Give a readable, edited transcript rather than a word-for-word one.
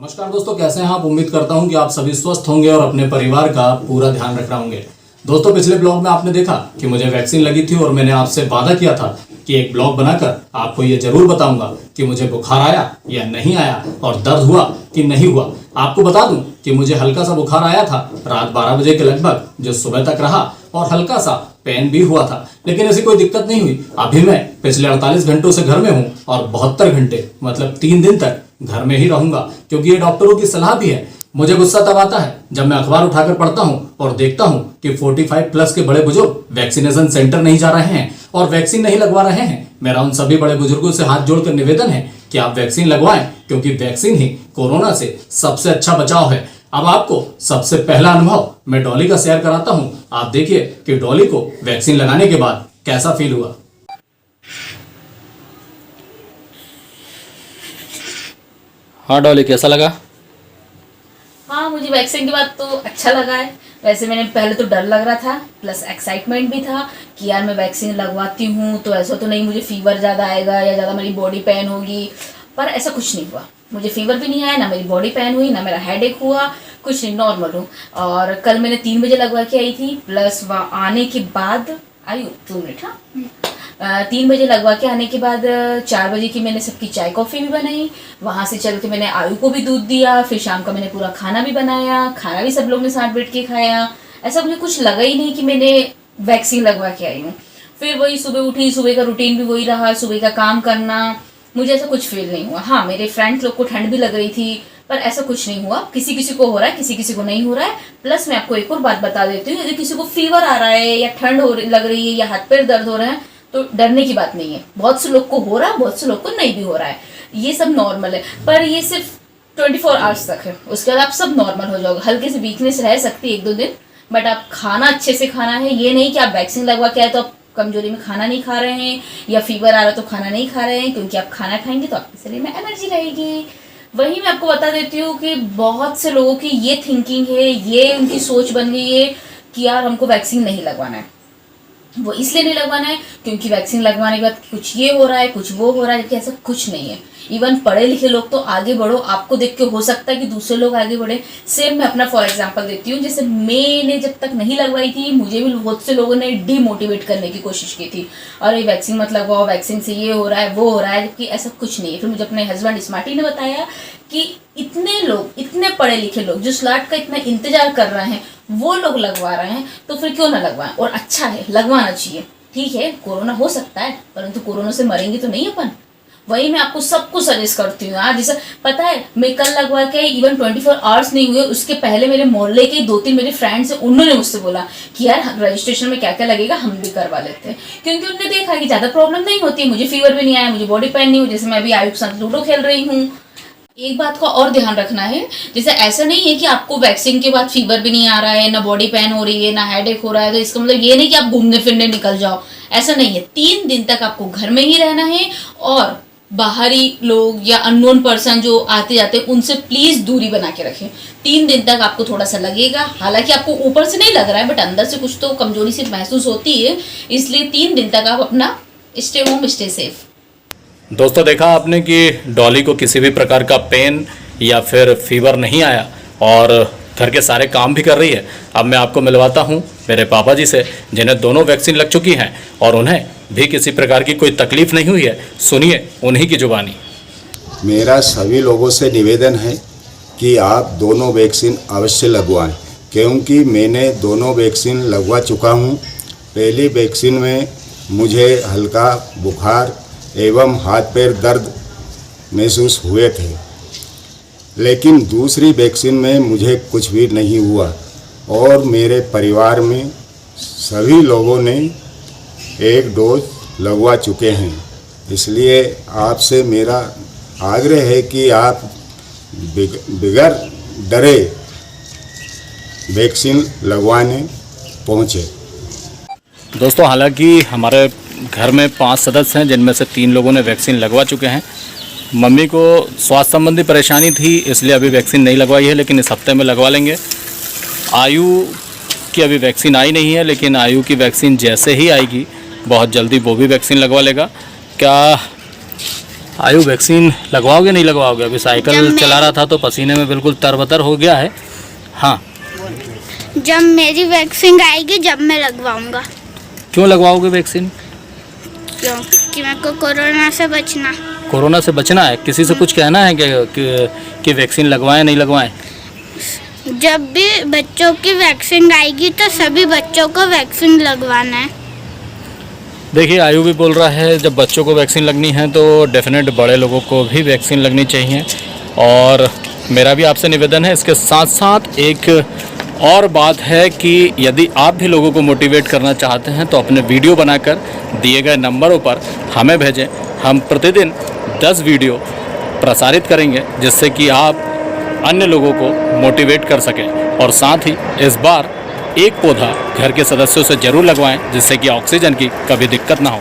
नमस्कार दोस्तों, कैसे हैं आप। उम्मीद करता हूं कि आप सभी स्वस्थ होंगे और अपने परिवार का पूरा ध्यान रख रहे होंगे। दोस्तों, पिछले ब्लॉग में आपने देखा कि मुझे वैक्सीन लगी थी और मैंने आपसे वादा किया था कि एक ब्लॉग बनाकर आपको ये जरूर बताऊंगा कि मुझे बुखार आया या नहीं आया और दर्द हुआ कि नहीं हुआ। आपको बता दूं कि मुझे हल्का सा बुखार आया था रात 12 बजे के लगभग, जो सुबह तक रहा और हल्का सा पेन भी हुआ था, लेकिन ऐसी कोई दिक्कत नहीं हुई। अभी मैं पिछले 48 घंटों से घर में हूँ और 72 घंटे मतलब 3 दिन तक घर में ही रहूंगा, क्योंकि ये डॉक्टरों की सलाह भी है। मुझे गुस्सा तब आता है जब मैं अखबार उठाकर पढ़ता हूँ और देखता हूँ कि 45 प्लस के बड़े बुजुर्ग वैक्सीनेशन सेंटर नहीं जा रहे हैं और वैक्सीन नहीं लगवा रहे हैं। मेरा उन सभी बड़े बुजुर्गों से हाथ जोड़कर निवेदन है कि आप वैक्सीन लगवाएं, क्योंकि वैक्सीन ही कोरोना से सबसे अच्छा बचाव है। अब आपको सबसे पहला अनुभव मैं डॉली का शेयर कराता हूँ। आप देखिए कि डॉली को वैक्सीन लगाने के बाद कैसा फील हुआ। हाँ डॉली, कैसा लगा? हाँ, मुझे वैक्सीन के बाद तो अच्छा लगा है। वैसे मैंने पहले तो डर लग रहा था, प्लस एक्साइटमेंट भी था कि यार मैं वैक्सीन लगवाती हूँ तो ऐसा तो नहीं मुझे फीवर ज़्यादा आएगा या ज़्यादा मेरी बॉडी पेन होगी, पर ऐसा कुछ नहीं हुआ। मुझे फीवर भी नहीं आया, ना मेरी बॉडी पेन हुई, ना मेरा हेडेक हुआ, कुछ नहीं, नॉर्मल हूँ। और कल मैंने 3 बजे लगवा के आई थी, प्लस वहाँ आने के बाद 2 मिनट, हाँ 3 बजे लगवा के आने के बाद 4 बजे की मैंने सबकी चाय कॉफ़ी भी बनाई। वहाँ से चल के मैंने आयु को भी दूध दिया, फिर शाम का मैंने पूरा खाना भी बनाया, खाना भी सब लोग ने साथ बैठ के खाया। ऐसा मुझे कुछ लगा ही नहीं कि मैंने वैक्सीन लगवा के आई हूँ। फिर वही सुबह उठी, सुबह का रूटीन भी वही रहा, सुबह का काम करना, मुझे ऐसा कुछ फील नहीं हुआ। हाँ, मेरे फ्रेंड्स लोग को ठंड भी लग रही थी, पर ऐसा कुछ नहीं हुआ। किसी किसी को हो रहा है, किसी किसी को नहीं हो रहा है। प्लस मैं आपको एक और बात बता देती हूँ, यदि किसी को फीवर आ रहा है या ठंड लग रही है या हाथ पैर दर्द हो रहे हैं तो डरने की बात नहीं है। बहुत से लोग को हो रहा है, बहुत से लोग को नहीं भी हो रहा है, ये सब नॉर्मल है। पर ये सिर्फ 24 आवर्स तक है, उसके बाद आप सब नॉर्मल हो जाओगे। हल्की सी वीकनेस रह सकती है 1-2 दिन, बट आप खाना अच्छे से खाना है। ये नहीं कि आप वैक्सीन लगवा के आए तो आप कमजोरी में खाना नहीं खा रहे हैं या फीवर आ रहा तो खाना नहीं खा रहे हैं, क्योंकि आप खाना खाएंगे तो आपके शरीर में एनर्जी रहेगी। वही मैं आपको बता देती हूँ कि बहुत से लोगों की ये थिंकिंग है, ये उनकी सोच बन गई है कि यार हमको वैक्सीन नहीं लगवाना है। वो इसलिए नहीं लगवाना है क्योंकि वैक्सीन लगवाने के बाद कुछ ये हो रहा है, कुछ वो हो रहा है, जबकि ऐसा कुछ नहीं है। इवन पढ़े लिखे लोग तो आगे बढ़ो, आपको देख के हो सकता है कि दूसरे लोग आगे बढ़े। सेम मैं अपना फॉर एग्जांपल देती हूँ, जैसे मैंने जब तक नहीं लगवाई थी, मुझे भी बहुत से लोगों ने डीमोटिवेट करने की कोशिश की थी, अरे वैक्सीन मत लगवाओ, वैक्सीन से ये हो रहा है, वो हो रहा है, जबकि ऐसा कुछ नहीं है। फिर मुझे अपने हस्बैंड स्मार्टी ने बताया कि इतने लोग, इतने पढ़े लिखे लोग जो स्लॉट का इतना इंतजार कर रहे हैं, वो लोग लगवा रहे हैं, तो फिर क्यों ना लगवाएं। और अच्छा है, लगवाना चाहिए। ठीक है, कोरोना हो सकता है, परंतु कोरोना से मरेंगे तो नहीं अपन। वही मैं आपको सबको सजेस्ट करती हूँ यार। जैसे पता है, मैं कल लगवा के इवन 24 आवर्स नहीं हुए, उसके पहले मेरे मोहल्ले के 2-3 मेरे फ्रेंड्स हैं, उन्होंने मुझसे बोला कि यार रजिस्ट्रेशन में क्या क्या लगेगा, हम भी करवा लेते हैं, क्योंकि उन्होंने देखा कि ज़्यादा प्रॉब्लम नहीं होती है। मुझे फीवर भी नहीं आया, मुझे बॉडी पेन नहीं हुई। जैसे मैं अभी आयु के साथ लूडो खेल रही हूँ। एक बात का और ध्यान रखना है, जैसे ऐसा नहीं है कि आपको वैक्सीन के बाद फीवर भी नहीं आ रहा है, ना बॉडी पेन हो रही है, ना हेडेक हो रहा है, तो इसका मतलब ये नहीं कि आप घूमने फिरने निकल जाओ। ऐसा नहीं है। 3 दिन तक आपको घर में ही रहना है और बाहरी लोग या अननोन पर्सन जो आते जाते हैं उनसे प्लीज दूरी बना के रखें। 3 दिन तक आपको थोड़ा सा लगेगा, हालांकि आपको ऊपर से नहीं लग रहा है, बट अंदर से कुछ तो कमजोरी सी महसूस होती है। इसलिए 3 दिन तक आप अपना स्टे होम, स्टे सेफ। दोस्तों, देखा आपने कि डॉली को किसी भी प्रकार का पेन या फिर फीवर नहीं आया और घर के सारे काम भी कर रही है। अब मैं आपको मिलवाता हूँ मेरे पापा जी से, जिन्हें दोनों वैक्सीन लग चुकी हैं और उन्हें भी किसी प्रकार की कोई तकलीफ नहीं हुई है। सुनिए उन्हीं की जुबानी। मेरा सभी लोगों से निवेदन है कि आप दोनों वैक्सीन अवश्य लगवाएं, क्योंकि मैंने दोनों वैक्सीन लगवा चुका हूँ। पहली वैक्सीन में मुझे हल्का बुखार एवं हाथ पैर दर्द महसूस हुए थे, लेकिन दूसरी वैक्सीन में मुझे कुछ भी नहीं हुआ और मेरे परिवार में सभी लोगों ने 1 डोज लगवा चुके हैं। इसलिए आपसे मेरा आग्रह है कि आप बगैर डरे वैक्सीन लगवाने पहुँचे। दोस्तों, हालांकि हमारे घर में 5 सदस्य हैं, जिनमें से 3 लोगों ने वैक्सीन लगवा चुके हैं। मम्मी को स्वास्थ्य संबंधी परेशानी थी, इसलिए अभी वैक्सीन नहीं लगवाई है, लेकिन इस हफ्ते में लगवा लेंगे। आयु की अभी वैक्सीन आई नहीं है, लेकिन आयु की वैक्सीन जैसे ही आएगी बहुत जल्दी वो भी वैक्सीन लगवा लेगा। क्या आयु वैक्सीन लगवाओगे नहीं लगवाओगे? अभी जब साइकिल मैं- चला रहा था तो पसीने में बिल्कुल तरबतर हो गया है। हाँ, जब मेरी वैक्सीन आएगी जब मैं लगवाऊंगा, क्यों लगवाओगे वैक्सीन? क्योंकि मेरे को कोरोना से बचना। कोरोना से बचना है। किसी से कुछ कहना है कि वैक्सीन लगवाएं नहीं लगवाएं? जब भी बच्चों की वैक्सीन आएगी तो सभी बच्चों को वैक्सीन लगवाना है। देखिए, आयु भी बोल रहा है जब बच्चों को वैक्सीन लगनी है तो डेफिनेट बड़े लोगों को भी वैक्सीन लगनी चाहिए। और मेरा भी आपसे निवेदन है, इसके साथ साथ एक और बात है कि यदि आप भी लोगों को मोटिवेट करना चाहते हैं तो अपने वीडियो बनाकर दिए गए नंबरों पर हमें भेजें। हम प्रतिदिन 10 वीडियो प्रसारित करेंगे जिससे कि आप अन्य लोगों को मोटिवेट कर सकें। और साथ ही इस बार एक पौधा घर के सदस्यों से ज़रूर लगवाएं जिससे कि ऑक्सीजन की कभी दिक्कत ना हो।